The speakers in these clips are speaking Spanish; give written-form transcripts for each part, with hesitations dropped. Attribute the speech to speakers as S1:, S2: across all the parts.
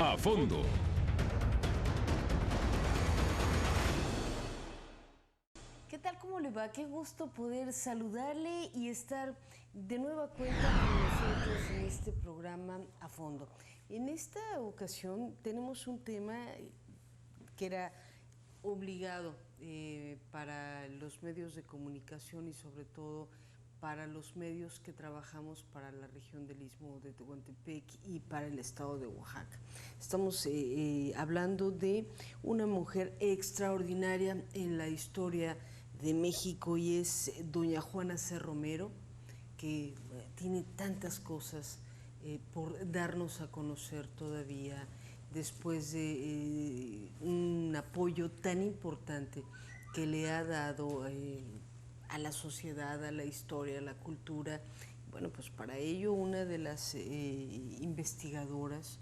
S1: A fondo.
S2: ¿Qué tal? ¿Cómo le va? Qué gusto poder saludarle y estar de nueva cuenta con nosotros en este programa A Fondo. En esta ocasión tenemos un tema que era obligado para los medios de comunicación y sobre todo para los medios que trabajamos para la región del Istmo de Tehuantepec y para el estado de Oaxaca. Estamos hablando de una mujer extraordinaria en la historia de México y es doña Juana C. Romero, que tiene tantas cosas por darnos a conocer todavía después de un apoyo tan importante que le ha dado a la sociedad, a la historia, a la cultura. Bueno, pues para ello una de las investigadoras,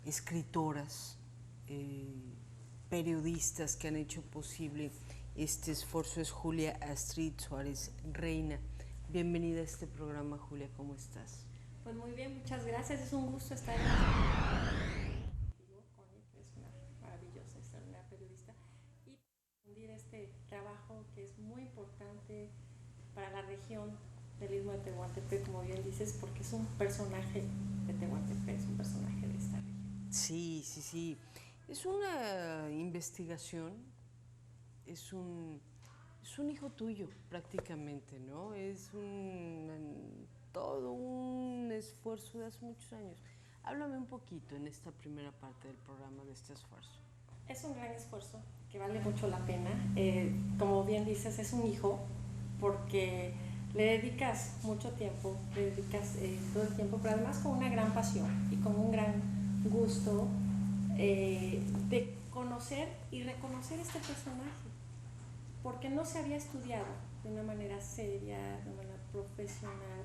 S2: escritoras, periodistas que han hecho posible este esfuerzo es Julia Astrid Suárez Reina. Bienvenida a este programa, Julia, ¿cómo estás?
S3: Pues muy bien, muchas gracias, es un gusto estar contigo, Connie, que es una maravillosa, extraordinaria periodista, y difundir este trabajo que es muy importante para la región del Istmo de Tehuantepec, como bien dices, porque es un personaje de Tehuantepec, es un personaje de esta región.
S2: Sí, sí, sí. Es una investigación, es un hijo tuyo prácticamente, ¿no? Es todo un esfuerzo de hace muchos años. Háblame un poquito en esta primera parte del programa de este esfuerzo.
S3: Es un gran esfuerzo que vale mucho la pena. Como bien dices, es un hijo porque le dedicas mucho tiempo, le dedicas todo el tiempo, pero además con una gran pasión y con un gran gusto de conocer y reconocer este personaje, porque no se había estudiado de una manera seria, de una manera profesional,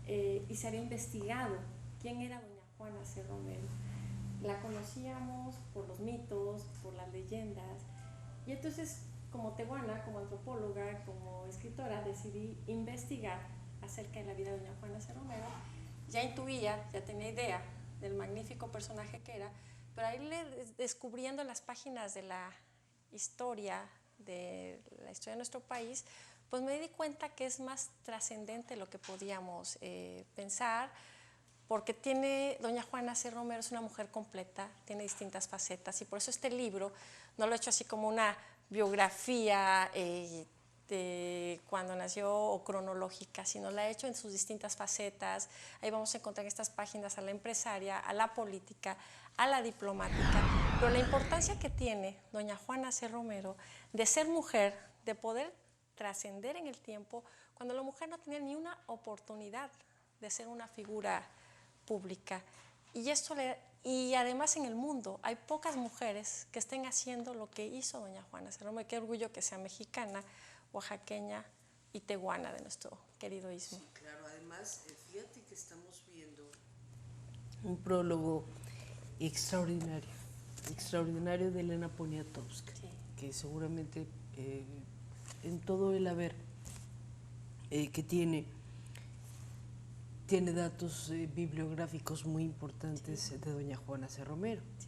S3: y se había investigado quién era doña Juana C. Romero. La conocíamos por los mitos, por las leyendas, y entonces como tehuana, como antropóloga, como escritora, decidí investigar acerca de la vida de doña Juana C. Romero. Ya intuía, ya tenía idea del magnífico personaje que era, pero ahí descubriendo las páginas de la historia de nuestro país, pues me di cuenta que es más trascendente lo que podíamos pensar, porque doña Juana C. Romero es una mujer completa, tiene distintas facetas, y por eso este libro no lo he hecho así como una biografía de cuando nació o cronológica, sino la he hecho en sus distintas facetas. Ahí vamos a encontrar en estas páginas a la empresaria, a la política, a la diplomática, pero la importancia que tiene doña Juana C. Romero de ser mujer, de poder trascender en el tiempo, cuando la mujer no tenía ni una oportunidad de ser una figura pública. Y además en el mundo hay pocas mujeres que estén haciendo lo que hizo doña Juana C. Romero. Qué orgullo que sea mexicana, oaxaqueña y tehuana de nuestro querido istmo.
S2: Sí, claro, además, fíjate que estamos viendo un prólogo extraordinario de Elena Poniatowska, sí, que seguramente en todo el haber que tiene datos bibliográficos muy importantes, sí, de doña Juana C. Romero.
S3: Sí.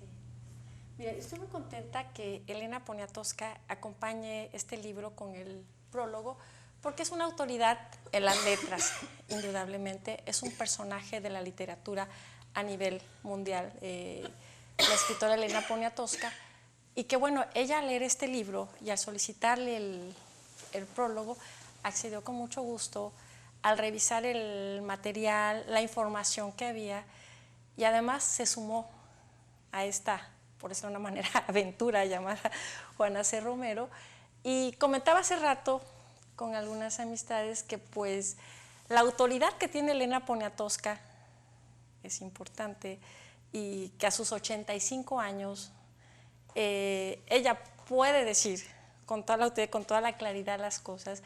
S3: Mira, estoy muy contenta que Elena Poniatowska acompañe este libro con el prólogo, porque es una autoridad en las letras, indudablemente, es un personaje de la literatura a nivel mundial, la escritora Elena Poniatowska, y que bueno, ella al leer este libro y al solicitarle el prólogo, accedió con mucho gusto al revisar el material, la información que había, y además se sumó a esta, por decirlo de una manera, aventura llamada Juana C. Romero. Y comentaba hace rato con algunas amistades que pues la autoridad que tiene Elena Poniatowska es importante, y que a sus 85 años ella puede decir con toda la autoridad, con toda la claridad las cosas.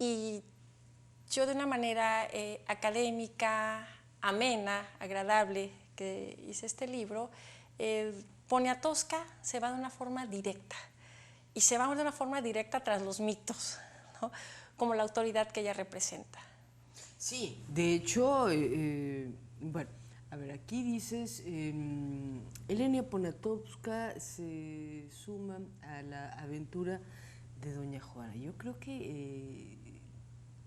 S3: Y yo de una manera académica, amena, agradable, que hice este libro, Poniatowska se va de una forma directa, y se va de una forma directa tras los mitos, ¿no? Como la autoridad que ella representa.
S2: Sí, de hecho, bueno, A ver, aquí dices, Elenia Poniatowska se suma a la aventura de Doña Juana. Yo creo que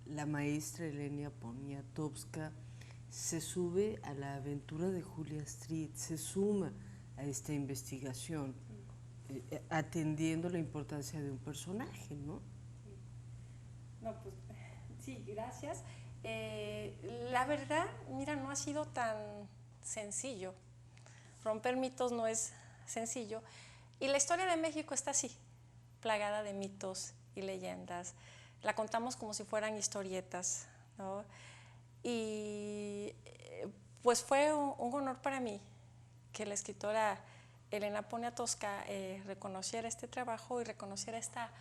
S2: la maestra Elenia Poniatowska se sube a la aventura de Julia Street, se suma a esta investigación, atendiendo la importancia de un personaje, ¿no?
S3: No, pues sí, gracias. La verdad, mira, no ha sido tan sencillo. Romper mitos no es sencillo. Y la historia de México está así, plagada de mitos y leyendas. La contamos como si fueran historietas, ¿no? Y pues fue un honor para mí que la escritora Elena Poniatowska reconociera este trabajo y reconociera esta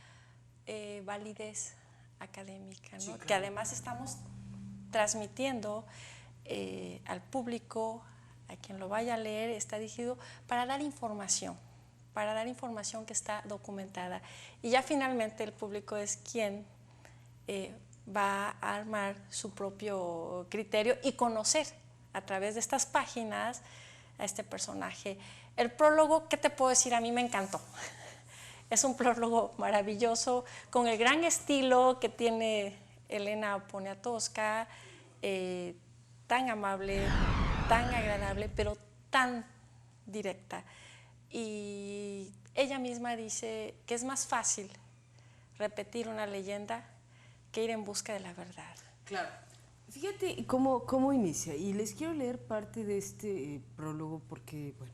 S3: validez académica, ¿no? Sí, claro. Que además estamos transmitiendo al público, a quien lo vaya a leer, está dirigido para dar información que está documentada. Y ya finalmente el público es quien va a armar su propio criterio y conocer a través de estas páginas a este personaje. El prólogo, ¿qué te puedo decir? A mí me encantó. Es un prólogo maravilloso, con el gran estilo que tiene Elena Poniatowska, tan amable, tan agradable, pero tan directa. Y ella misma dice que es más fácil repetir una leyenda que ir en busca de la verdad.
S2: Claro. Fíjate cómo inicia, y les quiero leer parte de este prólogo porque, bueno,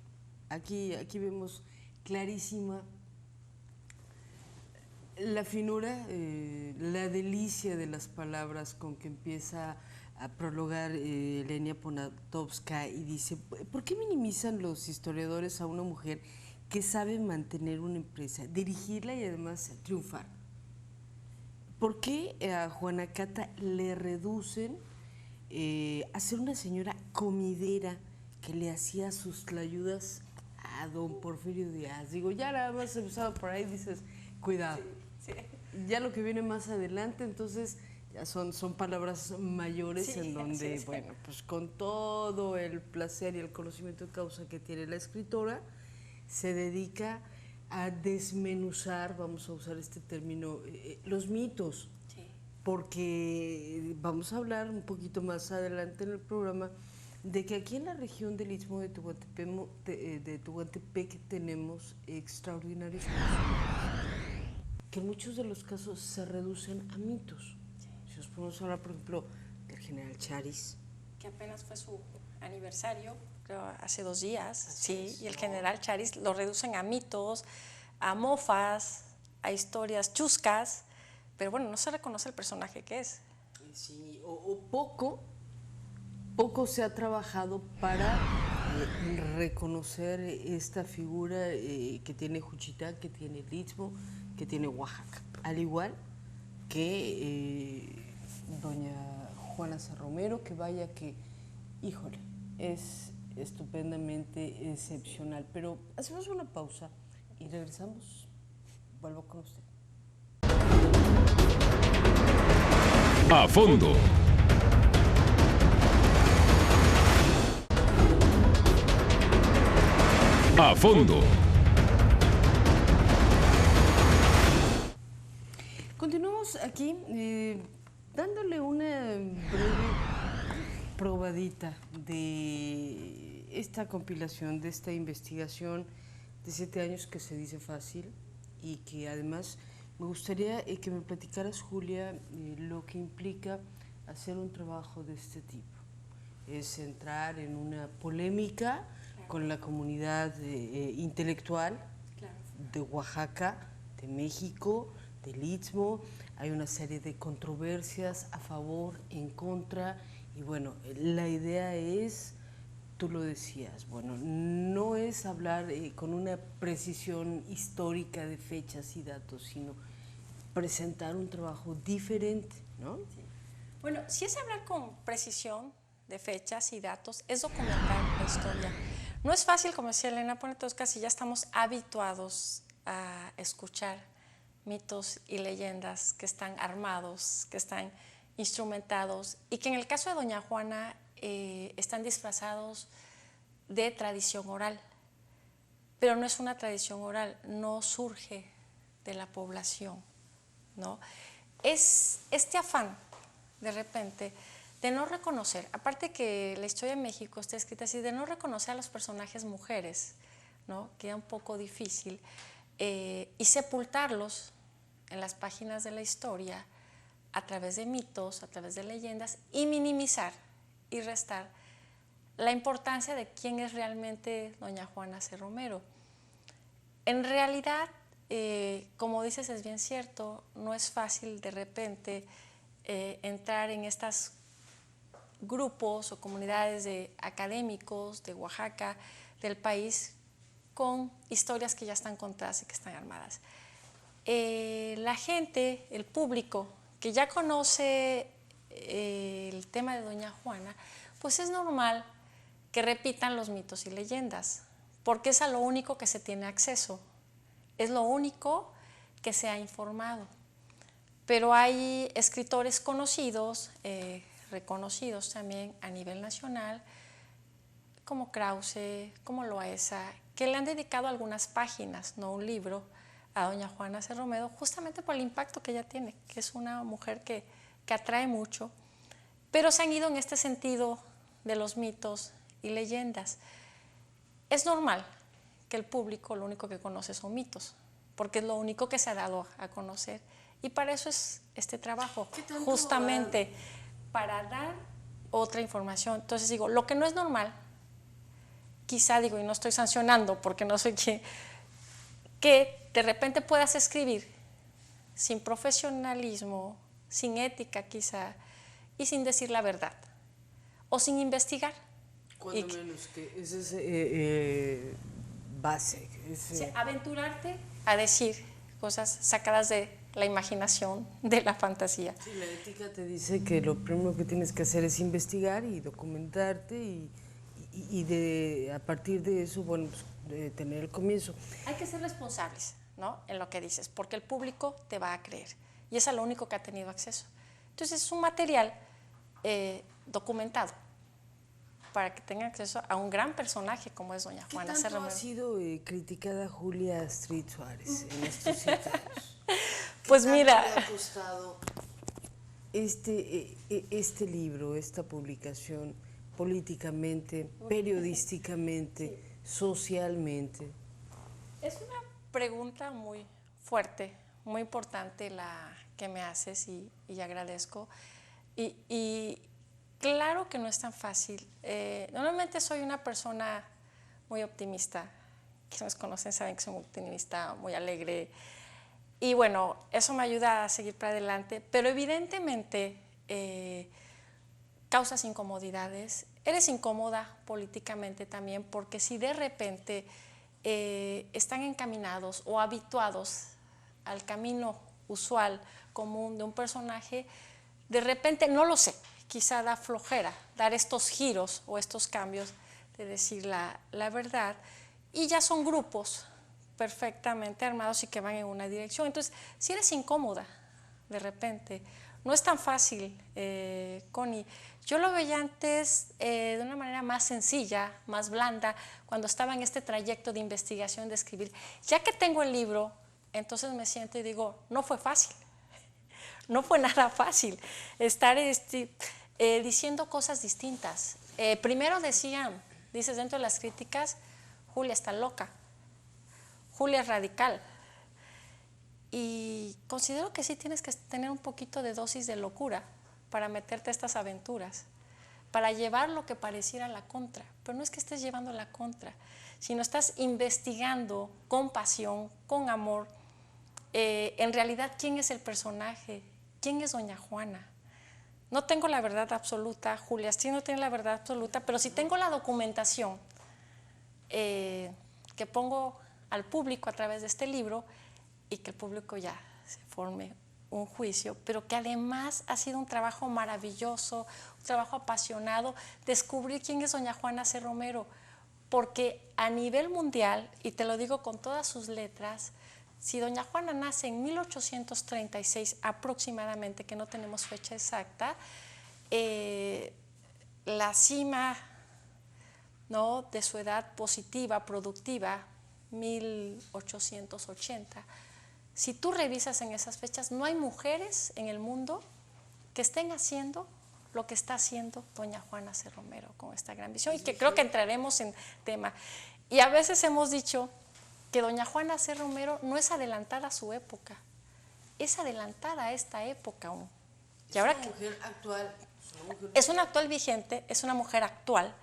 S2: aquí vemos clarísima la finura, la delicia de las palabras con que empieza a prologar Elenia Poniatowska y dice, ¿por qué minimizan los historiadores a una mujer que sabe mantener una empresa, dirigirla y además triunfar? ¿Por qué a Juana Cata le reducen a ser una señora comidera que le hacía sus tlayudas a don Porfirio Díaz? Digo, ya nada más empezado por ahí, dices, cuidado. Sí, sí. Ya lo que viene más adelante, entonces ya son palabras mayores, sí, en donde, sí, bueno, pues con todo el placer y el conocimiento de causa que tiene la escritora, se dedica a desmenuzar, vamos a usar este término, los mitos, sí, porque vamos a hablar un poquito más adelante en el programa de que aquí en la región del Istmo de Tehuantepec tenemos extraordinarios personajes que en muchos de los casos se reducen a mitos. Sí. Si os podemos hablar, por ejemplo, del general Charis,
S3: que apenas fue su aniversario, creo hace 2 días, así sí, y el general Charis lo reducen a mitos, a mofas, a historias chuscas, pero bueno, no se reconoce el personaje que es.
S2: Sí, o poco se ha trabajado para reconocer esta figura que tiene Juchitán, que tiene el Istmo, que tiene Oaxaca, al igual que doña Juana Sarromero, que vaya que, híjole, es estupendamente excepcional. Pero hacemos una pausa y regresamos. Vuelvo con usted.
S1: A fondo. A fondo.
S2: Continuamos aquí dándole una breve probadita de esta compilación, de esta investigación de 7 años que se dice fácil y que además me gustaría que me platicaras, Julia, lo que implica hacer un trabajo de este tipo. Es entrar en una polémica, claro, con la comunidad intelectual, claro, de Oaxaca, de México, del Istmo. Hay una serie de controversias a favor, en contra, y bueno, la idea es, tú lo decías, bueno, no es hablar con una precisión histórica de fechas y datos, sino presentar un trabajo diferente, ¿no?
S3: Sí. Bueno, si es hablar con precisión de fechas y datos, es documentar la historia. No es fácil, como decía Elena Poniatowska, si ya estamos habituados a escuchar mitos y leyendas que están armados, que están instrumentados y que en el caso de doña Juana están disfrazados de tradición oral, pero no es una tradición oral, no surge de la población, ¿no? Es este afán, de repente, de no reconocer, aparte que la historia de México está escrita así, de no reconocer a los personajes mujeres, ¿no? Queda un poco difícil, y sepultarlos en las páginas de la historia a través de mitos, a través de leyendas, y minimizar y restar la importancia de quién es realmente doña Juana C. Romero. En realidad, como dices, es bien cierto, no es fácil de repente entrar en estos grupos o comunidades de académicos de Oaxaca, del país, con historias que ya están contadas y que están armadas. La gente, el público, que ya conoce el tema de doña Juana, pues es normal que repitan los mitos y leyendas, porque es a lo único que se tiene acceso, es lo único que se ha informado. Pero hay escritores conocidos, reconocidos también a nivel nacional, como Krause, como Loaesa, que le han dedicado algunas páginas, no un libro, a doña Juana C. Romero, justamente por el impacto que ella tiene, que es una mujer que atrae mucho, pero se han ido en este sentido de los mitos y leyendas. Es normal que el público lo único que conoce son mitos, porque es lo único que se ha dado a conocer, y para eso es este trabajo, justamente para dar otra información. Entonces digo, lo que no es normal, quizá digo, y no estoy sancionando porque no soy quien, que de repente puedas escribir sin profesionalismo, sin ética quizá, y sin decir la verdad, o sin investigar.
S2: Cuando menos que ese es base.
S3: Sí, aventurarte a decir cosas sacadas de la imaginación, de la fantasía.
S2: Sí, la ética te dice que lo primero que tienes que hacer es investigar y documentarte y a partir de eso, bueno, pues, tener el comienzo.
S3: Hay que ser responsables, ¿no?, en lo que dices, porque el público te va a creer y es a lo único que ha tenido acceso. Entonces es un material documentado para que tengan acceso a un gran personaje como es doña Juana C. Romero.
S2: ¿Qué tanto ha sido criticada Julia Astrid Suárez en estos 7 años?
S3: Pues mira,
S2: ¿Qué ha costado este libro, esta publicación, políticamente, periodísticamente, socialmente?
S3: es una pregunta muy fuerte, muy importante la que me haces y agradezco. Y claro que no es tan fácil. Normalmente soy una persona muy optimista. Quienes me conocen saben que soy muy optimista, muy alegre. Y bueno, eso me ayuda a seguir para adelante, pero evidentemente causas incomodidades. Eres incómoda políticamente también, porque si de repente están encaminados o habituados al camino usual, común de un personaje, de repente, no lo sé, quizá da flojera dar estos giros o estos cambios de decir la verdad, y ya son grupos perfectamente armados y que van en una dirección. Entonces, si eres incómoda de repente, no es tan fácil, Connie. Yo lo veía antes de una manera más sencilla, más blanda, cuando estaba en este trayecto de investigación, de escribir. Ya que tengo el libro, entonces me siento y digo, no fue fácil, no fue nada fácil estar diciendo cosas distintas. Primero dices dentro de las críticas, Julia está loca, Julia es radical. Y considero que sí tienes que tener un poquito de dosis de locura para meterte a estas aventuras, para llevar lo que pareciera la contra. Pero no es que estés llevando la contra, sino estás investigando con pasión, con amor, en realidad quién es el personaje, quién es doña Juana. No tengo la verdad absoluta, Julia sí no tiene la verdad absoluta, pero sí tengo la documentación que pongo al público a través de este libro, y que el público ya se forme un juicio, pero que además ha sido un trabajo maravilloso, un trabajo apasionado, descubrir quién es doña Juana C. Romero, porque a nivel mundial, y te lo digo con todas sus letras, si doña Juana nace en 1836 aproximadamente, que no tenemos fecha exacta, la cima ¿no?, de su edad positiva, productiva, 1880. Si tú revisas en esas fechas, no hay mujeres en el mundo que estén haciendo lo que está haciendo doña Juana C. Romero con esta gran visión, y que creo que entraremos en tema. Y a veces hemos dicho que doña Juana C. Romero no es adelantada a su época, es adelantada a esta época aún.
S2: Es una mujer actual.
S3: Es una actual vigente, es una mujer actual,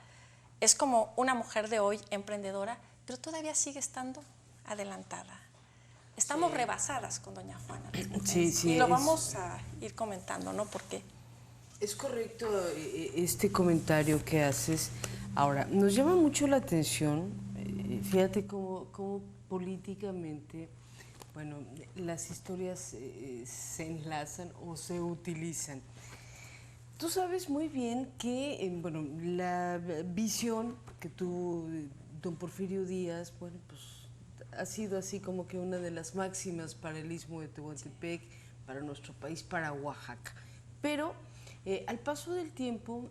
S3: es como una mujer de hoy emprendedora, pero todavía sigue estando adelantada. Estamos rebasadas con doña Juana.
S2: Sí, sí.
S3: Y lo vamos a ir comentando, ¿no? Porque
S2: es correcto este comentario que haces. Ahora, nos llama mucho la atención, fíjate cómo políticamente, bueno, las historias se enlazan o se utilizan. Tú sabes muy bien que, bueno, la visión que tú, don Porfirio Díaz, bueno, pues ha sido así como que una de las máximas para el Istmo de Tehuantepec, para nuestro país, para Oaxaca. Pero al paso del tiempo,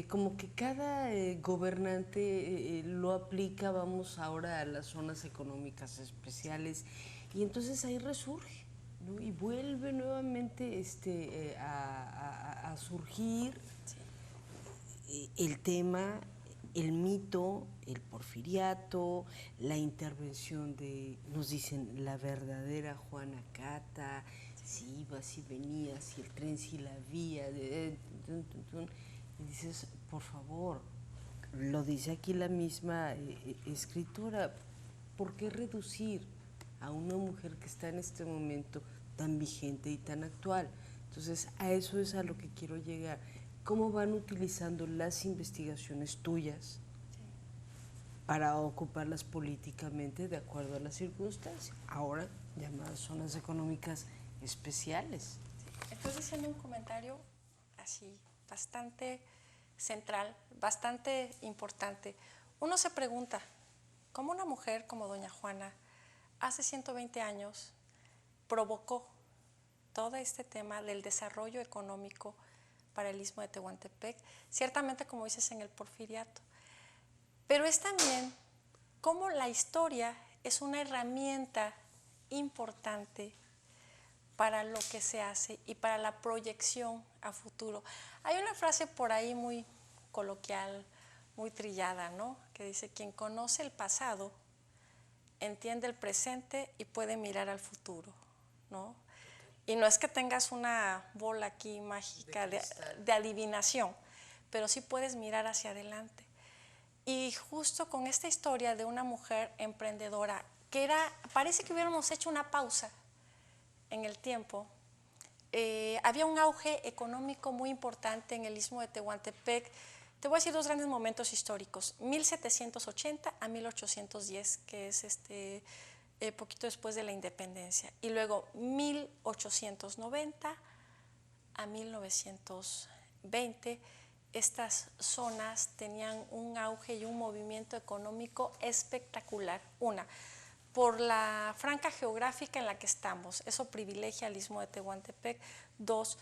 S2: como que cada gobernante lo aplica, vamos ahora a las zonas económicas especiales, y entonces ahí resurge, ¿no? Y vuelve nuevamente a surgir el tema, el mito, el porfiriato, la intervención de, nos dicen, la verdadera Juana Cata, si ibas, si venías, si el tren, si la vía, y dices, por favor, lo dice aquí la misma escritora, ¿por qué reducir a una mujer que está en este momento tan vigente y tan actual? Entonces, a eso es a lo que quiero llegar. ¿Cómo van utilizando las investigaciones tuyas para ocuparlas políticamente de acuerdo a las circunstancias, ahora llamadas zonas económicas especiales?
S3: estoy diciendo un comentario así, bastante central, bastante importante. Uno se pregunta, ¿cómo una mujer como doña Juana hace 120 años provocó todo este tema del desarrollo económico para el Istmo de Tehuantepec? Ciertamente, como dices, en el porfiriato, pero es también cómo la historia es una herramienta importante para lo que se hace y para la proyección a futuro. Hay una frase por ahí muy coloquial, muy trillada, ¿no?, que dice, quien conoce el pasado entiende el presente y puede mirar al futuro, ¿no? Y no es que tengas una bola aquí mágica de adivinación, pero sí puedes mirar hacia adelante. Y justo con esta historia de una mujer emprendedora, que era, parece que hubiéramos hecho una pausa en el tiempo, había un auge económico muy importante en el Istmo de Tehuantepec. Te voy a decir dos grandes momentos históricos, 1780 a 1810, que es poquito después de la independencia, y luego 1890 a 1920, estas zonas tenían un auge y un movimiento económico espectacular. Una, por la franja geográfica en la que estamos, eso privilegia al Istmo de Tehuantepec. Dos,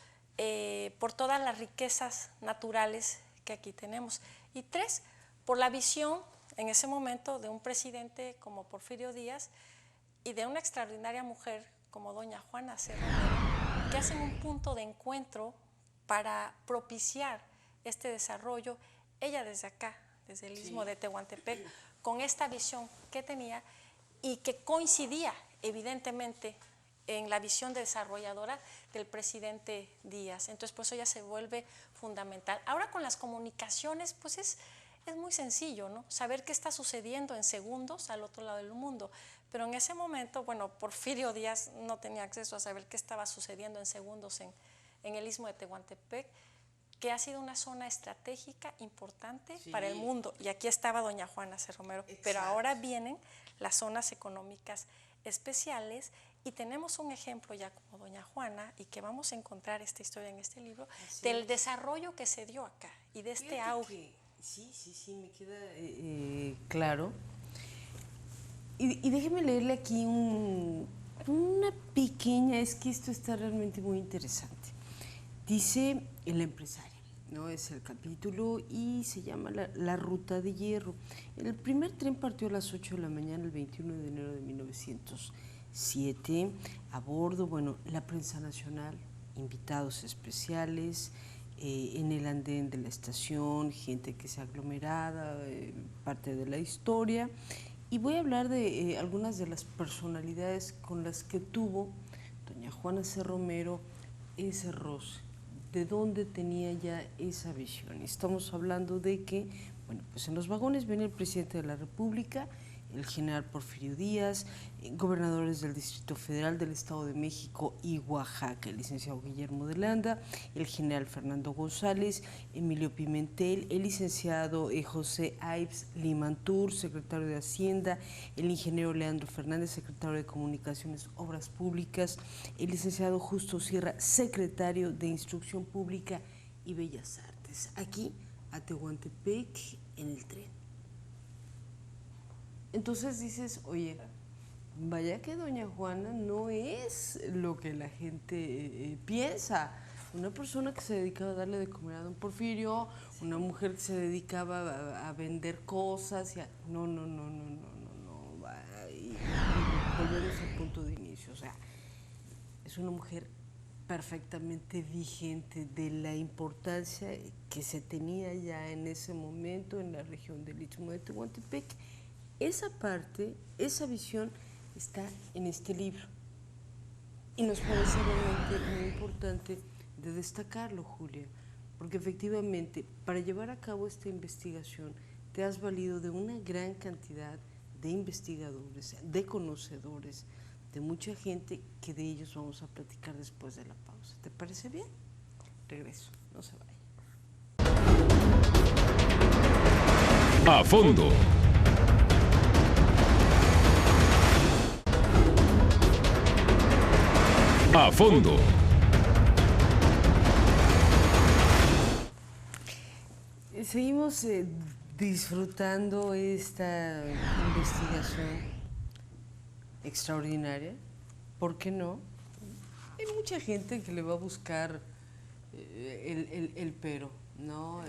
S3: por todas las riquezas naturales que aquí tenemos. Y tres, por la visión en ese momento de un presidente como Porfirio Díaz y de una extraordinaria mujer como doña Juana C. Romero, que hacen un punto de encuentro para propiciar este desarrollo. Ella desde acá, desde el Istmo de Tehuantepec, con esta visión que tenía y que coincidía evidentemente en la visión desarrolladora del presidente Díaz. Entonces, por eso ya se vuelve fundamental. Ahora con las comunicaciones, pues es muy sencillo, ¿no?, saber qué está sucediendo en segundos al otro lado del mundo. Pero en ese momento, bueno, Porfirio Díaz no tenía acceso a saber qué estaba sucediendo en segundos en el Istmo de Tehuantepec, que ha sido una zona estratégica importante para el mundo. Y aquí estaba doña Juana C. Romero. Exacto. Pero ahora vienen las zonas económicas especiales y tenemos un ejemplo ya como doña Juana, y que vamos a encontrar esta historia en este libro, del desarrollo que se dio acá y de este auge.
S2: Sí, me queda claro. Y déjeme leerle aquí una pequeña, es que esto está realmente muy interesante. Dice la empresaria, ¿no? Es el capítulo y se llama La Ruta de Hierro. El primer tren partió a las 8 de la mañana el 21 de enero de 1907. A bordo, bueno, la prensa nacional, invitados especiales, en el andén de la estación, gente que se aglomerada, parte de la historia. Y voy a hablar de algunas de las personalidades con las que tuvo doña Juana C. Romero ese roce, de dónde tenía ya esa visión. Estamos hablando de que, bueno, pues en los vagones viene el presidente de la República, el general Porfirio Díaz, gobernadores del Distrito Federal, del Estado de México y Oaxaca, el licenciado Guillermo de Landa, el general Fernando González, Emilio Pimentel, el licenciado José Ives Limantur, secretario de Hacienda, el ingeniero Leandro Fernández, secretario de Comunicaciones, Obras Públicas, el licenciado Justo Sierra, secretario de Instrucción Pública y Bellas Artes. Aquí, a Tehuantepec, en el tren. Entonces dices, oye, vaya que doña Juana no es lo que la gente piensa. Una persona que se dedicaba a darle de comer a don Porfirio, una mujer que se dedicaba a vender cosas. No, y volvemos al punto de inicio. O sea, es una mujer perfectamente vigente de la importancia que se tenía ya en ese momento en la región del Istmo de Tehuantepec. Esa parte, esa visión está en este libro y nos parece realmente muy importante de destacarlo, Julia, porque efectivamente para llevar a cabo esta investigación te has valido de una gran cantidad de investigadores, de conocedores, de mucha gente que de ellos vamos a platicar después de la pausa. ¿Te parece bien? Regreso, no se vaya.
S1: A fondo. A fondo.
S2: Seguimos disfrutando esta investigación extraordinaria. ¿Por qué no? Hay mucha gente que le va a buscar el pero, ¿no?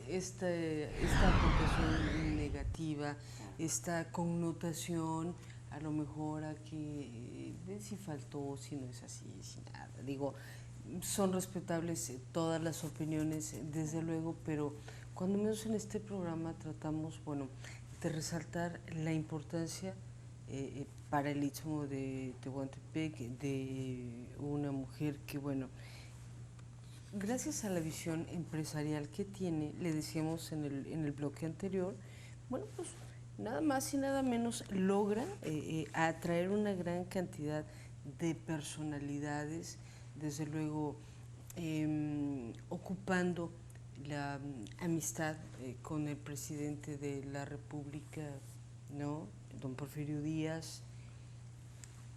S2: Esta aportación negativa, esta connotación, a lo mejor a que si faltó, si no es así, si nada. Digo, son respetables todas las opiniones, desde luego, pero cuando menos en este programa tratamos, bueno, de resaltar la importancia para el Istmo de Tehuantepec de una mujer que, bueno, gracias a la visión empresarial que tiene, le decíamos en el bloque anterior, bueno, pues nada más y nada menos logra atraer una gran cantidad de personalidades, desde luego ocupando la amistad con el presidente de la República, ¿no? Don Porfirio Díaz,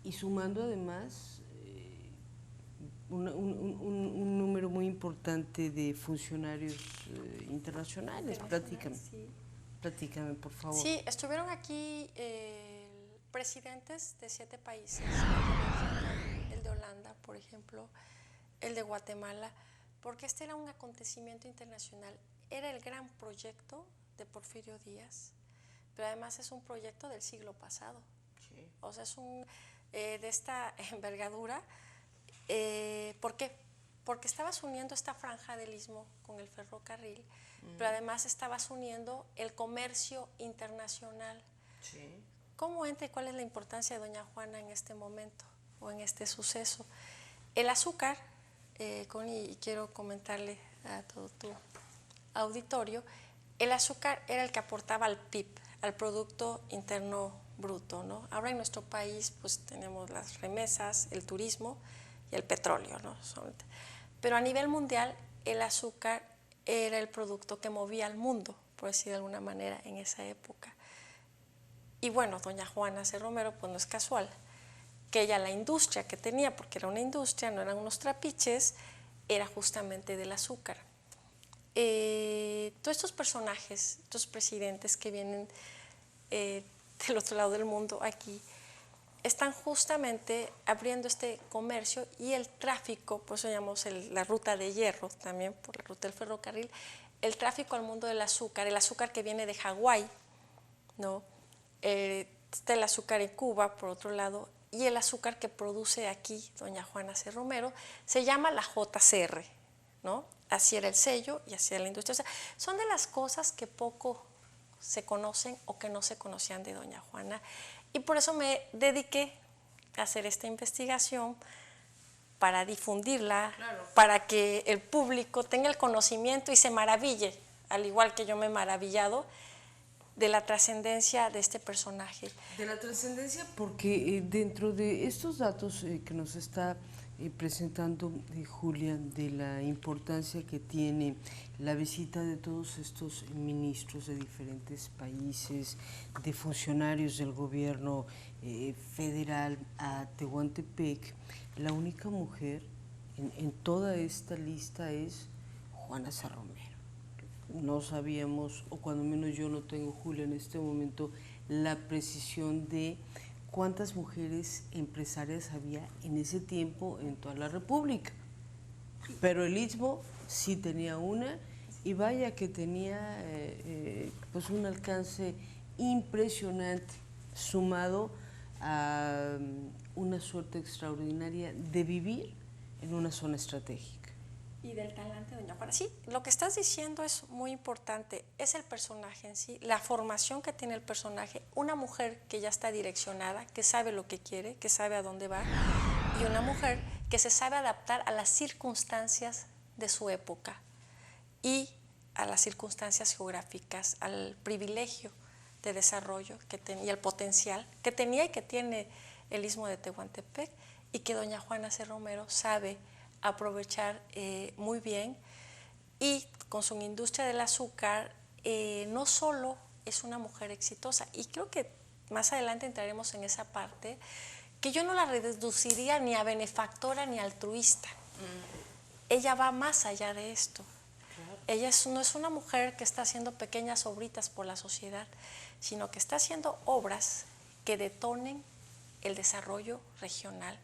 S2: y sumando además un número muy importante de funcionarios internacionales. Platícame, por favor.
S3: Sí, estuvieron aquí presidentes de 7 países, el de Holanda, por ejemplo, el de Guatemala, porque este era un acontecimiento internacional, era el gran proyecto de Porfirio Díaz, pero además es un proyecto del siglo pasado. Sí. O sea, es de esta envergadura. ¿Por qué? Porque estabas uniendo esta franja del Istmo con el ferrocarril, pero además estabas uniendo el comercio internacional. Sí. ¿Cómo entra y cuál es la importancia de doña Juana en este momento o en este suceso? El azúcar, Connie, y quiero comentarle a todo tu auditorio, el azúcar era el que aportaba al PIB, al Producto Interno Bruto, ¿no? Ahora en nuestro país pues tenemos las remesas, el turismo y el petróleo, ¿no? Pero a nivel mundial el azúcar era el producto que movía al mundo, por decir de alguna manera, en esa época. Y bueno, doña Juana C. Romero pues no es casual que ella, la industria que tenía, porque era una industria, no eran unos trapiches, era justamente del azúcar. Todos estos personajes, estos presidentes que vienen del otro lado del mundo aquí, están justamente abriendo este comercio y el tráfico, por eso llamamos la ruta de hierro, también por la ruta del ferrocarril, el tráfico al mundo del azúcar, el azúcar que viene de Hawái, ¿no? Está el azúcar en Cuba, por otro lado, y el azúcar que produce aquí doña Juana C. Romero, se llama la JCR, ¿no? Así era el sello y así era la industria. O sea, son de las cosas que poco se conocen o que no se conocían de doña Juana, y por eso me dediqué a hacer esta investigación para difundirla, claro, para que el público tenga el conocimiento y se maraville, al igual que yo me he maravillado, de la trascendencia de este personaje.
S2: De la trascendencia porque dentro de estos datos que nos está presentando Julia, de la importancia que tiene la visita de todos estos ministros de diferentes países, de funcionarios del gobierno federal a Tehuantepec, la única mujer en toda esta lista es Juana C. Romero. No sabíamos, o cuando menos yo no tengo, Julia, en este momento, la precisión de cuántas mujeres empresarias había en ese tiempo en toda la República. Pero el Istmo sí tenía una, y vaya que tenía pues un alcance impresionante, sumado a una suerte extraordinaria de vivir en una zona estratégica.
S3: Y del talante de doña Juana. Sí, lo que estás diciendo es muy importante, es el personaje en sí, la formación que tiene el personaje, una mujer que ya está direccionada, que sabe lo que quiere, que sabe a dónde va, y una mujer que se sabe adaptar a las circunstancias de su época y a las circunstancias geográficas, al privilegio de desarrollo que tenía, y el potencial que tenía y que tiene el Istmo de Tehuantepec, y que doña Juana C. Romero sabe aprovechar muy bien, y con su industria del azúcar no solo es una mujer exitosa, y creo que más adelante entraremos en esa parte, que yo no la reduciría ni a benefactora ni altruista. Ella va más allá de esto. Ella no es una mujer que está haciendo pequeñas obritas por la sociedad, sino que está haciendo obras que detonen el desarrollo regional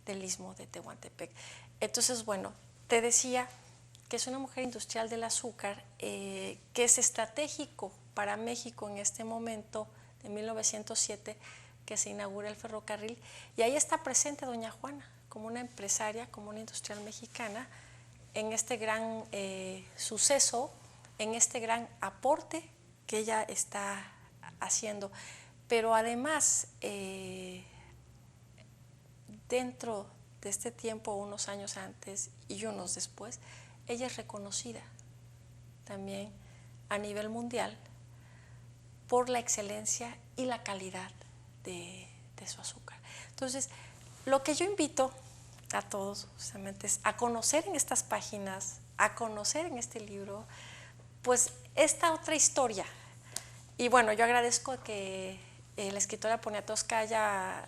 S3: del Istmo de Tehuantepec. Entonces, bueno, te decía que es una mujer industrial del azúcar, que es estratégico para México en este momento, de 1907, que se inaugura el ferrocarril, y ahí está presente doña Juana, como una empresaria, como una industrial mexicana, en este gran suceso, en este gran aporte que ella está haciendo. Pero además, dentro de este tiempo, unos años antes y unos después, ella es reconocida también a nivel mundial por la excelencia y la calidad de su azúcar. Entonces, lo que yo invito a todos justamente es a conocer en estas páginas, a conocer en este libro, pues esta otra historia. Y bueno, yo agradezco que la escritora Poniatowska haya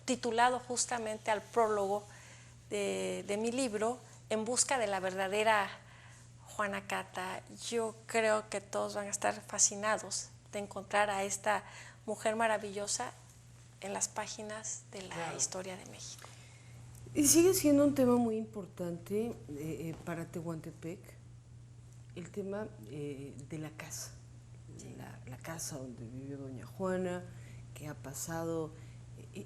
S3: titulado justamente al prólogo de mi libro En busca de la verdadera Juana Cata. Yo creo que todos van a estar fascinados de encontrar a esta mujer maravillosa en las páginas de la historia de México.
S2: Y sigue siendo un tema muy importante para Tehuantepec, el tema de la casa, la casa donde vivió doña Juana, que ha pasado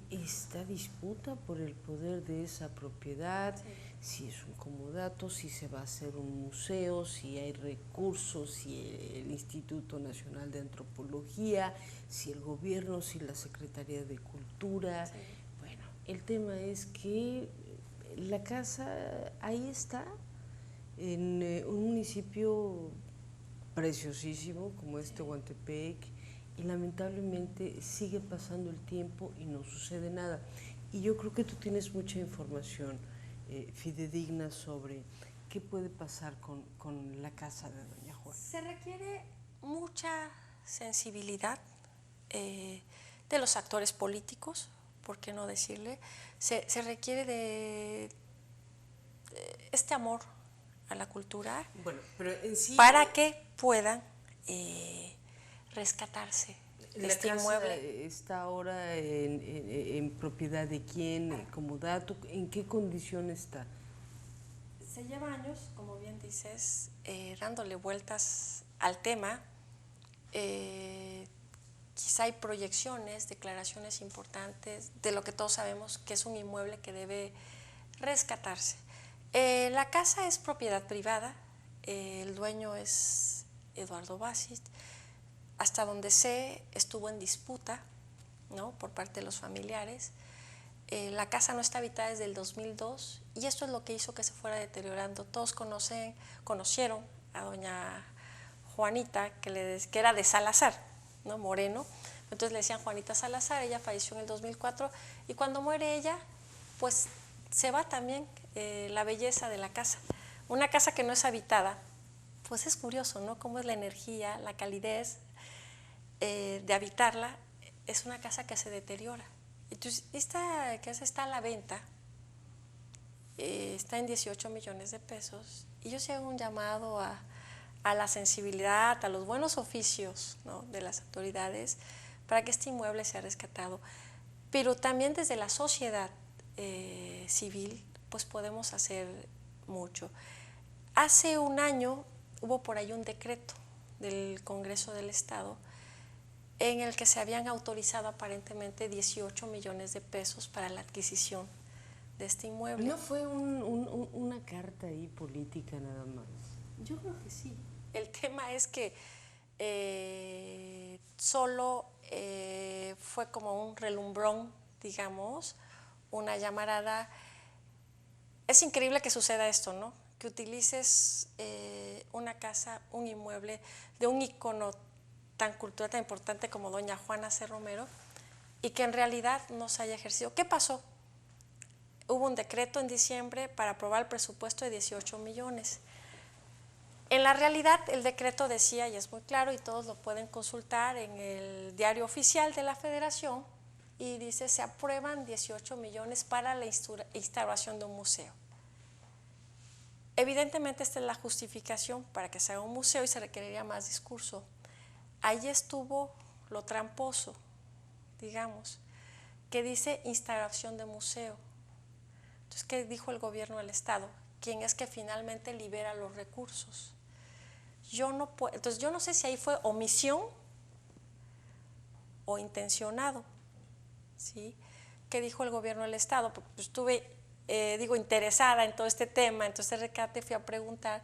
S2: esta disputa por el poder de esa propiedad, si es un comodato, si se va a hacer un museo, si hay recursos, si el Instituto Nacional de Antropología, si el gobierno, si la Secretaría de Cultura. Sí. Bueno, el tema es que la casa ahí está, en un municipio preciosísimo como es Tehuantepec, y lamentablemente sigue pasando el tiempo y no sucede nada. Y yo creo que tú tienes mucha información fidedigna sobre qué puede pasar con la casa de doña Juana.
S3: Se requiere mucha sensibilidad de los actores políticos, ¿por qué no decirle? Se requiere de este amor a la cultura,
S2: bueno, pero en sí,
S3: para que puedan rescatarse
S2: ¿La casa está ahora en propiedad de quién, como dato? ¿En qué condición está?
S3: Se lleva años, como bien dices, dándole vueltas al tema. Quizá hay proyecciones, declaraciones importantes de lo que todos sabemos que es un inmueble que debe rescatarse. La casa es propiedad privada, el dueño es Eduardo Basit. Hasta donde sé, estuvo en disputa, ¿no?, por parte de los familiares. La casa no está habitada desde el 2002 y esto es lo que hizo que se fuera deteriorando. Todos conocieron a doña Juanita, que era de Salazar, ¿no?, Moreno. Entonces le decían Juanita Salazar. Ella falleció en el 2004 y cuando muere ella, pues se va también la belleza de la casa. Una casa que no es habitada, pues es curioso, ¿no?, cómo es la energía, la calidez de habitarla. Es una casa que se deteriora. Entonces, esta casa está a la venta, está en 18 millones de pesos, y yo sí hago un llamado a la sensibilidad, a los buenos oficios, ¿no?, de las autoridades para que este inmueble sea rescatado. Pero también desde la sociedad civil, pues podemos hacer mucho. Hace un año hubo por ahí un decreto del Congreso del Estado en el que se habían autorizado aparentemente 18 millones de pesos para la adquisición de este inmueble.
S2: ¿No fue una carta ahí política nada más?
S3: Yo creo que sí. El tema es que solo fue como un relumbrón, digamos, una llamarada. Es increíble que suceda esto, ¿no?, que utilices una casa, un inmueble de un ícono tan cultural, tan importante como doña Juana C. Romero, y que en realidad no se haya ejercido. ¿Qué pasó? Hubo un decreto en diciembre para aprobar el presupuesto de 18 millones. En la realidad, el decreto decía, y es muy claro, y todos lo pueden consultar en el diario oficial de la Federación, y dice, se aprueban 18 millones para la instauración de un museo. Evidentemente, esta es la justificación para que se haga un museo y se requeriría más discurso. Ahí estuvo lo tramposo, digamos, que dice instauración de museo. Entonces, ¿qué dijo el gobierno del Estado? ¿Quién es que finalmente libera los recursos? Entonces, yo no sé si ahí fue omisión o intencionado, ¿sí? ¿Qué dijo el gobierno del Estado? Pues estuve, interesada en todo este tema, entonces rescate, fui a preguntar.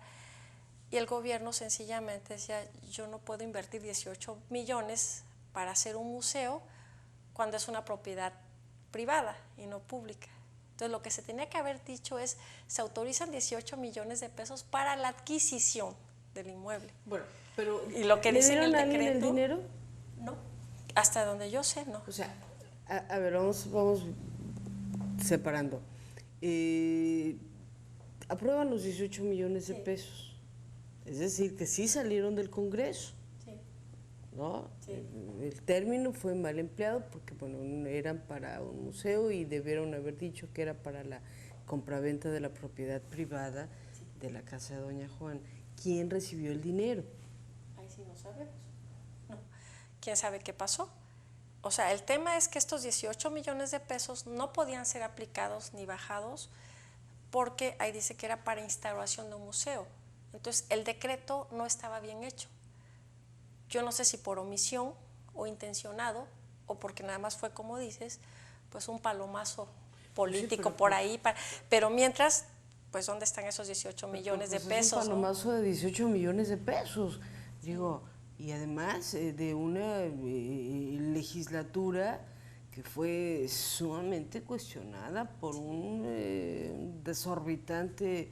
S3: Y el gobierno sencillamente decía, yo no puedo invertir 18 millones para hacer un museo cuando es una propiedad privada y no pública. Entonces, lo que se tenía que haber dicho es, se autorizan 18 millones de pesos para la adquisición del inmueble.
S2: Bueno, pero
S3: y lo que
S2: ¿le
S3: dice en el
S2: dieron a alguien
S3: decreto,
S2: el dinero?
S3: No, hasta donde yo sé, no.
S2: O sea, a ver, vamos separando. Aprueban los 18 millones de pesos. Es decir, que sí salieron del Congreso,
S3: Sí.
S2: ¿no?
S3: Sí.
S2: El término fue mal empleado porque, bueno, eran para un museo y debieron haber dicho que era para la compraventa de la propiedad privada de la casa de doña Juan. ¿Quién recibió el dinero?
S3: Ahí sí no sabemos. No. ¿Quién sabe qué pasó? O sea, el tema es que estos 18 millones de pesos no podían ser aplicados ni bajados porque ahí dice que era para instauración de un museo. Entonces, el decreto no estaba bien hecho. Yo no sé si por omisión o intencionado o porque nada más fue, como dices, pues un palomazo político por ahí. Pero mientras, pues, ¿dónde están esos 18 millones de pesos?
S2: Es un palomazo, ¿no?, de 18 millones de pesos. Digo, y además de una legislatura que fue sumamente cuestionada por un desorbitante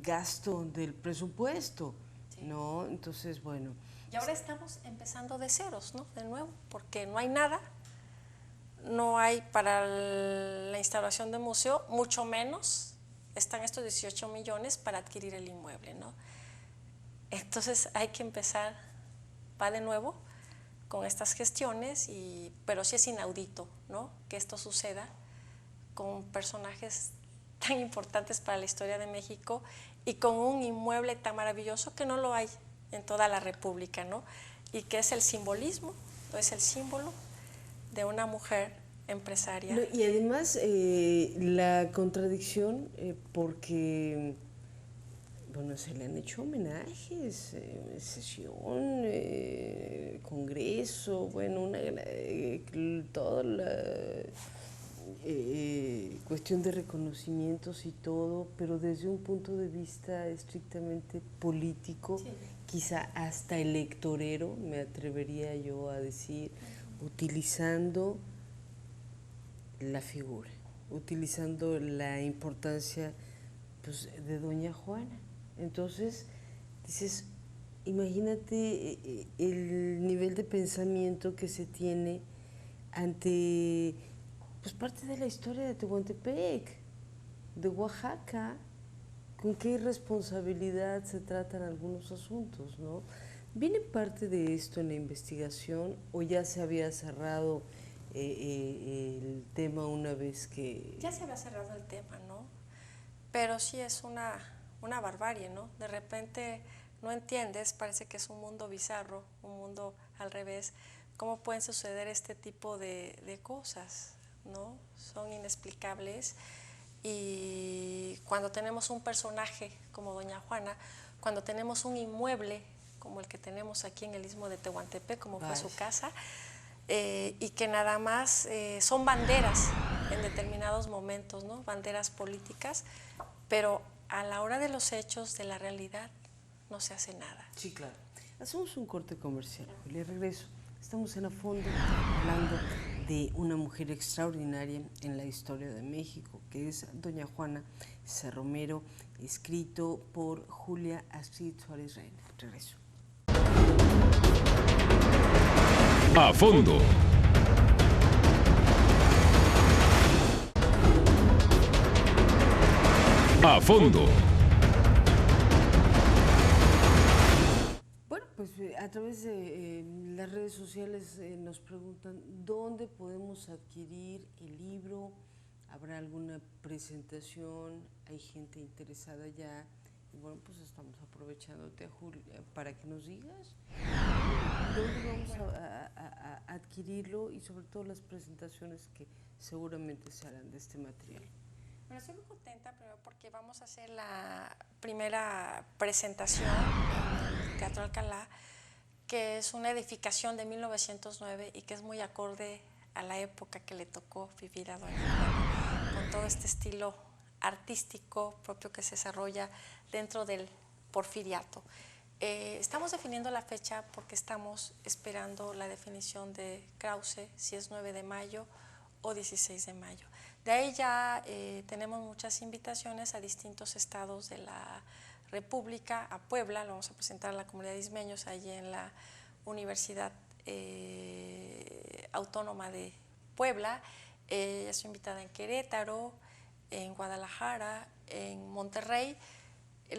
S2: gasto del presupuesto, ¿no? Entonces, bueno.
S3: Y ahora estamos empezando de ceros, ¿no? De nuevo, porque no hay nada, no hay para la instalación del museo, mucho menos están estos 18 millones para adquirir el inmueble, ¿no? Entonces hay que empezar, va de nuevo con estas gestiones, pero sí es inaudito, ¿no?, que esto suceda con personajes tan importantes para la historia de México y con un inmueble tan maravilloso que no lo hay en toda la República, ¿no?, y que es el simbolismo Es el símbolo de una mujer empresaria.
S2: No, y además la contradicción, porque bueno, se le han hecho homenajes, sesión, congreso, bueno, toda la cuestión de reconocimientos y todo, pero desde un punto de vista estrictamente político, sí, quizá hasta electorero, me atrevería yo a decir, utilizando la figura, utilizando la importancia, pues, de doña Juana. Entonces, dices, imagínate el nivel de pensamiento que se tiene ante, pues, parte de la historia de Tehuantepec, de Oaxaca, con qué irresponsabilidad se tratan algunos asuntos, ¿no? ¿Viene parte de esto en la investigación o ya se había cerrado el tema una vez que...?
S3: Ya se había cerrado el tema, ¿no? Pero sí es una barbarie, ¿no? De repente no entiendes, parece que es un mundo bizarro, un mundo al revés. ¿Cómo pueden suceder este tipo de cosas, ¿no? Son inexplicables. Y cuando tenemos un personaje como doña Juana, cuando tenemos un inmueble como el que tenemos aquí en el Istmo de Tehuantepec, como fue su casa, y que nada más son banderas en determinados momentos, ¿no? Banderas políticas, pero a la hora de los hechos, de la realidad, no se hace nada.
S2: Sí, claro. Hacemos un corte comercial, le regreso. Estamos en A Fondo hablando de una mujer extraordinaria en la historia de México, que es doña Juana C. Romero, escrito por Julia Astrid Suárez Reina. Regreso.
S1: A Fondo. A Fondo.
S2: Bueno, pues a través de las redes sociales nos preguntan dónde podemos adquirir el libro, habrá alguna presentación, hay gente interesada ya. Y bueno, pues estamos aprovechándote, Julia, para que nos digas dónde vamos a adquirirlo y sobre todo las presentaciones que seguramente se harán de este material.
S3: Bueno, estoy muy contenta primero porque vamos a hacer la primera presentación en el Teatro Alcalá, que es una edificación de 1909 y que es muy acorde a la época que le tocó vivir a doña Juana, con todo este estilo artístico propio que se desarrolla dentro del porfiriato. Estamos definiendo la fecha porque estamos esperando la definición de Krause, si es 9 de mayo o 16 de mayo. De ahí ya tenemos muchas invitaciones a distintos estados de la República, a Puebla, lo vamos a presentar a la comunidad de ismeños allí en la Universidad Autónoma de Puebla. Estoy invitada en Querétaro, en Guadalajara, en Monterrey.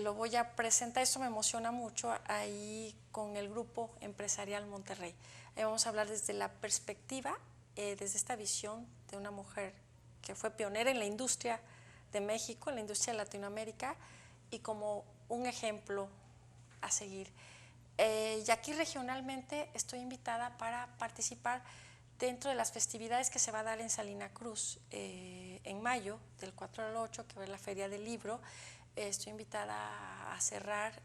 S3: Lo voy a presentar, esto me emociona mucho, ahí con el Grupo Empresarial Monterrey. Ahí vamos a hablar desde la perspectiva, desde esta visión de una mujer que fue pionera en la industria de México, en la industria de Latinoamérica, y como un ejemplo a seguir. Y aquí regionalmente estoy invitada para participar dentro de las festividades que se va a dar en Salina Cruz en mayo, del 4 al 8, que va a ser la Feria del Libro. Estoy invitada a cerrar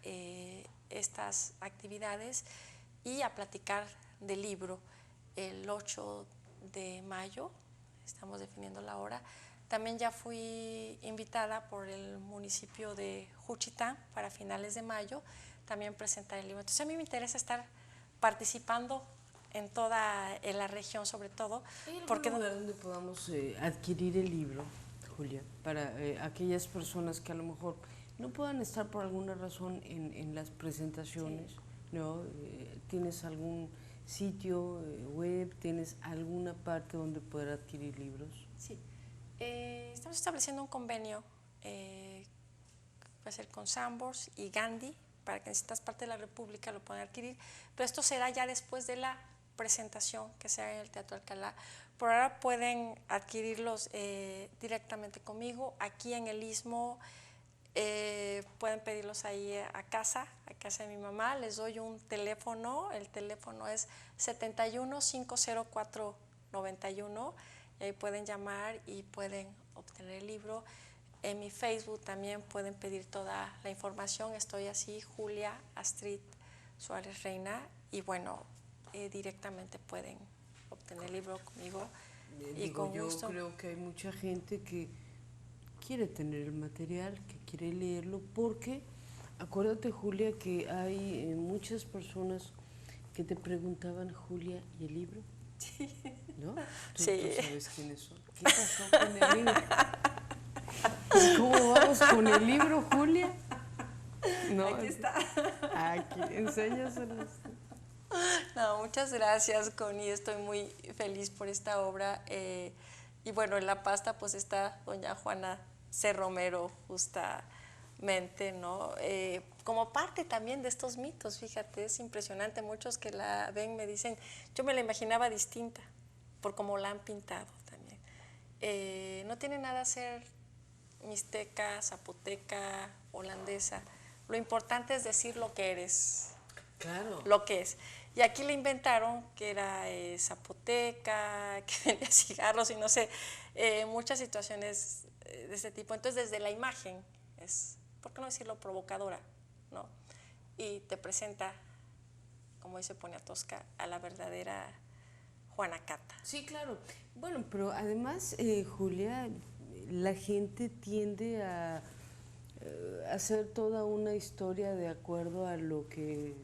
S3: estas actividades y a platicar del libro el 8 de mayo, estamos definiendo la hora. También ya fui invitada por el municipio de Juchitán para finales de mayo, también presentar el libro. Entonces a mí me interesa estar participando en toda la región, sobre todo.
S2: ¿Hay algún lugar donde podamos adquirir el libro, Julia, para aquellas personas que a lo mejor no puedan estar por alguna razón en las presentaciones? Sí. ¿No? ¿Tienes algún sitio web? ¿Tienes alguna parte donde poder adquirir libros?
S3: Sí. Estamos estableciendo un convenio, va a ser con Sambors y Gandhi, para que en ciertas partes de la República lo puedan adquirir, pero esto será ya después de la presentación que se haga en el Teatro Alcalá. Por ahora pueden adquirirlos directamente conmigo, aquí en el Istmo, pueden pedirlos ahí a casa de mi mamá. Les doy un teléfono, el teléfono es 71-504-91, y ahí pueden llamar y pueden obtener el libro. En mi Facebook también pueden pedir toda la información, estoy así, Julia Astrid Suárez Reina, y bueno, directamente pueden obtener el libro conmigo. Y con
S2: yo
S3: gusto.
S2: creo que hay mucha gente que quiere tener el material, que quiere leerlo, porque acuérdate, Julia, que hay muchas personas que te preguntaban, Julia, ¿y el libro?
S3: Sí.
S2: ¿No? Tú sabes quiénes son. ¿Qué pasó con el libro? ¿Cómo vamos con el libro, Julia? No,
S3: aquí está.
S2: Aquí, enséñaselos.
S3: No, muchas gracias, Connie. Estoy muy feliz por esta obra. Y bueno, en la pasta pues está doña Juana C. Romero, justamente, ¿no? Como parte también de estos mitos, fíjate, es impresionante. Muchos que la ven me dicen, yo me la imaginaba distinta, por cómo la han pintado también. No tiene nada a ser mixteca, zapoteca, holandesa. Lo importante es decir lo que eres.
S2: Claro.
S3: Lo que es. Y aquí le inventaron que era zapoteca, que vendía cigarros y no sé, muchas situaciones de ese tipo. Entonces, desde la imagen es, ¿por qué no decirlo, provocadora? ¿No? Y te presenta, como dice Poniatowska, a la verdadera Juana Cata.
S2: Sí, claro. Bueno, pero además, Julia, la gente tiende a hacer toda una historia de acuerdo a lo que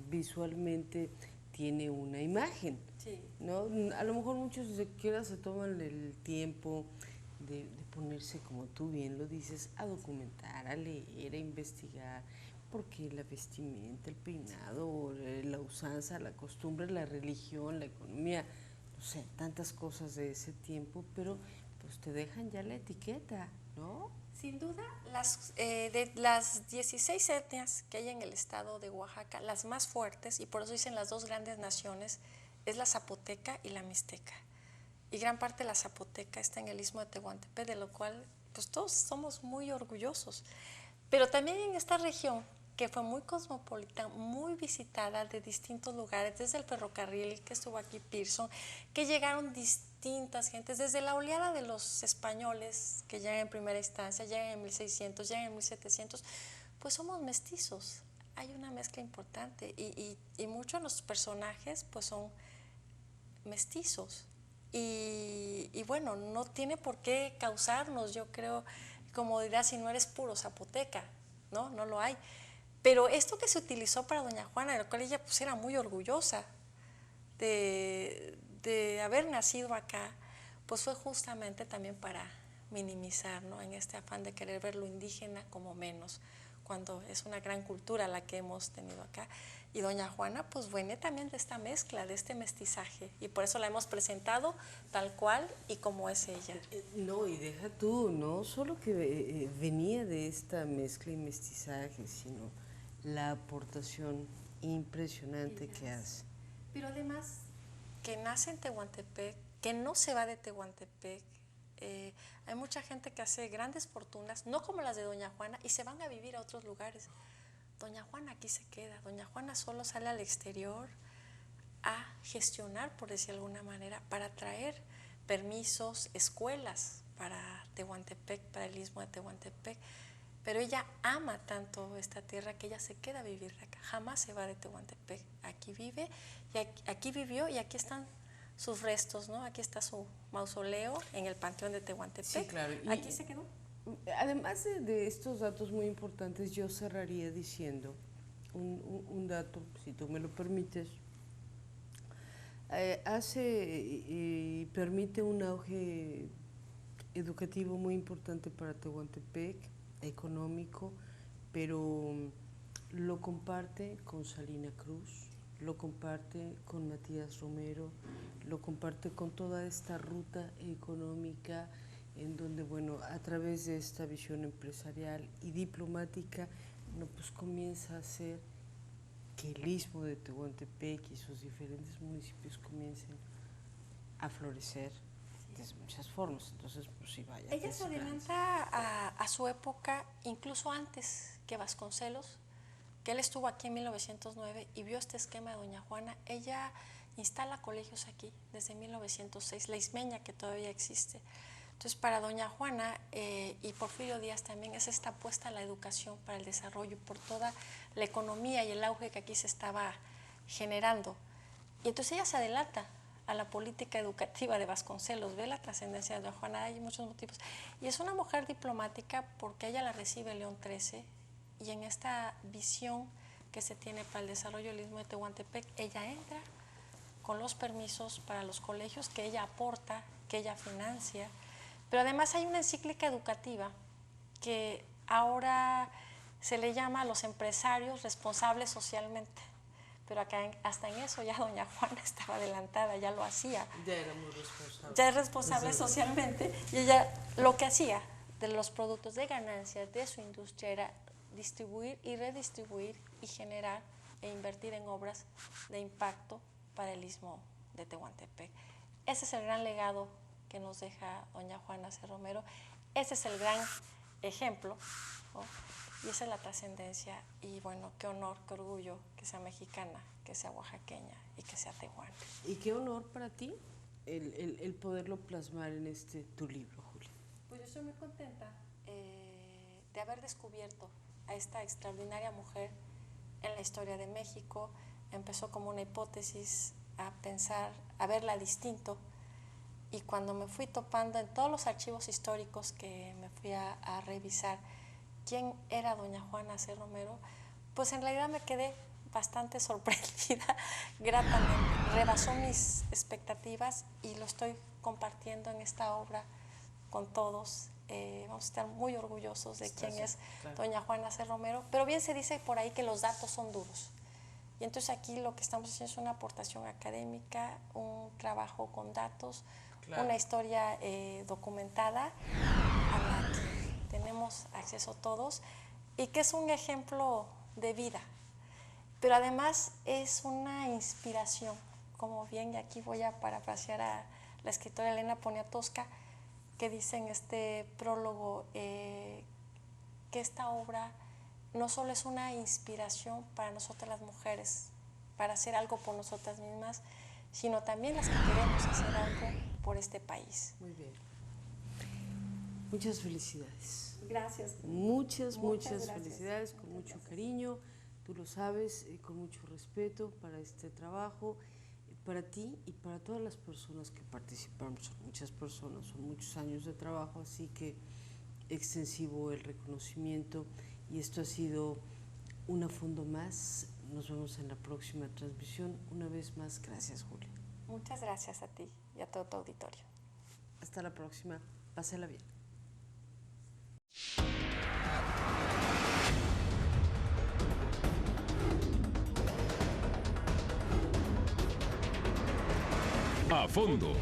S2: visualmente tiene una imagen.
S3: Sí.
S2: ¿No? A lo mejor muchos ni siquiera se toman el tiempo de ponerse, como tú bien lo dices, a documentar, a leer, a investigar, porque la vestimenta, el peinado, la usanza, la costumbre, la religión, la economía, no sé, tantas cosas de ese tiempo, pero pues te dejan ya la etiqueta, ¿no?
S3: Sin duda, de las 16 etnias que hay en el estado de Oaxaca, las más fuertes, y por eso dicen las dos grandes naciones, es la zapoteca y la mixteca. Y gran parte de la zapoteca está en el istmo de Tehuantepec, de lo cual pues todos somos muy orgullosos. Pero también en esta región, que fue muy cosmopolita, muy visitada de distintos lugares, desde el ferrocarril que estuvo aquí Pearson, que llegaron distintas gentes, desde la oleada de los españoles que llegan en primera instancia, llegan en 1600, llegan en 1700, pues somos mestizos, hay una mezcla importante y muchos de los personajes pues son mestizos y bueno, no tiene por qué causarnos, yo creo, como dirá, si no eres puro zapoteca, no lo hay. Pero esto que se utilizó para doña Juana, de lo cual ella pues era muy orgullosa de haber nacido acá, pues fue justamente también para minimizar, ¿no? En este afán de querer ver lo indígena como menos, cuando es una gran cultura la que hemos tenido acá. Y doña Juana pues viene también de esta mezcla, de este mestizaje, y por eso la hemos presentado tal cual y como es ella.
S2: No, y deja tú, no solo que venía de esta mezcla y mestizaje, sino la aportación impresionante que hace.
S3: Pero además, que nace en Tehuantepec, que no se va de Tehuantepec, hay mucha gente que hace grandes fortunas, no como las de doña Juana, y se van a vivir a otros lugares. Doña Juana aquí se queda, doña Juana solo sale al exterior a gestionar, por decir de alguna manera, para traer permisos, escuelas para Tehuantepec, para el istmo de Tehuantepec. Pero ella ama tanto esta tierra que ella se queda a vivir acá, jamás se va de Tehuantepec, aquí vive, y aquí vivió y aquí están sus restos, ¿no? Aquí está su mausoleo en el Panteón de Tehuantepec.
S2: Sí, claro. Y
S3: aquí se quedó.
S2: además de estos datos muy importantes, yo cerraría diciendo un dato, si tú me lo permites, hace y permite un auge educativo muy importante para Tehuantepec, económico, pero lo comparte con Salina Cruz, lo comparte con Matías Romero, lo comparte con toda esta ruta económica en donde, bueno, a través de esta visión empresarial y diplomática, bueno, pues comienza a hacer que el istmo de Tehuantepec y sus diferentes municipios comiencen a florecer, de muchas formas. Entonces, pues sí, vaya.
S3: Ella se adelanta a su época, incluso antes que Vasconcelos, que él estuvo aquí en 1909 y vio este esquema de doña Juana. Ella instala colegios aquí desde 1906, la Ismeña, que todavía existe. Entonces, para doña Juana y Porfirio Díaz también es esta apuesta a la educación para el desarrollo por toda la economía y el auge que aquí se estaba generando. Y entonces ella se adelanta a la política educativa de Vasconcelos, ve la trascendencia de doña Juana, hay muchos motivos. Y es una mujer diplomática porque ella la recibe León XIII y en esta visión que se tiene para el desarrollo del Istmo de Tehuantepec, ella entra con los permisos para los colegios que ella aporta, que ella financia. Pero además hay una encíclica educativa que ahora se le llama a los empresarios responsables socialmente. Pero acá hasta en eso ya doña Juana estaba adelantada, ya lo hacía.
S2: Ya era muy responsable.
S3: Ya es responsable socialmente. Y ella lo que hacía de los productos de ganancia de su industria era distribuir y redistribuir y generar e invertir en obras de impacto para el Istmo de Tehuantepec. Ese es el gran legado que nos deja doña Juana C. Romero. Ese es el gran ejemplo, ¿no? Y esa es la trascendencia. Y bueno, qué honor, qué orgullo que sea mexicana, que sea oaxaqueña y que sea tehuana.
S2: Y qué honor para ti el poderlo plasmar en tu libro, Julia.
S3: Pues yo estoy muy contenta de haber descubierto a esta extraordinaria mujer en la historia de México. Empezó como una hipótesis a pensar, a verla distinto. Y cuando me fui topando en todos los archivos históricos que me fui a revisar quién era doña Juana C. Romero, pues en realidad me quedé bastante sorprendida, gratamente. Rebasó mis expectativas y lo estoy compartiendo en esta obra con todos. Vamos a estar muy orgullosos de quién es doña Juana C. Romero, pero bien se dice por ahí que los datos son duros. Y entonces aquí lo que estamos haciendo es una aportación académica, un trabajo con datos, una historia documentada a la que tenemos acceso todos y que es un ejemplo de vida, pero además es una inspiración, como bien, y aquí voy a parafrasear a la escritora Elena Poniatowska, que dice en este prólogo que esta obra no solo es una inspiración para nosotras las mujeres, para hacer algo por nosotras mismas, sino también las que queremos hacer algo por este país.
S2: Muy bien. Muchas felicidades.
S3: Gracias.
S2: Muchas
S3: gracias.
S2: felicidades, con mucho cariño, tú lo sabes, con mucho respeto para este trabajo, para ti y para todas las personas que participaron. Son muchas personas, son muchos años de trabajo, así que extensivo el reconocimiento. Y esto ha sido un A Fondo más. Nos vemos en la próxima transmisión. Una vez más, gracias, Julia.
S3: Muchas gracias a ti y a todo tu auditorio.
S2: Hasta la próxima. Pásela bien.
S1: A Fondo.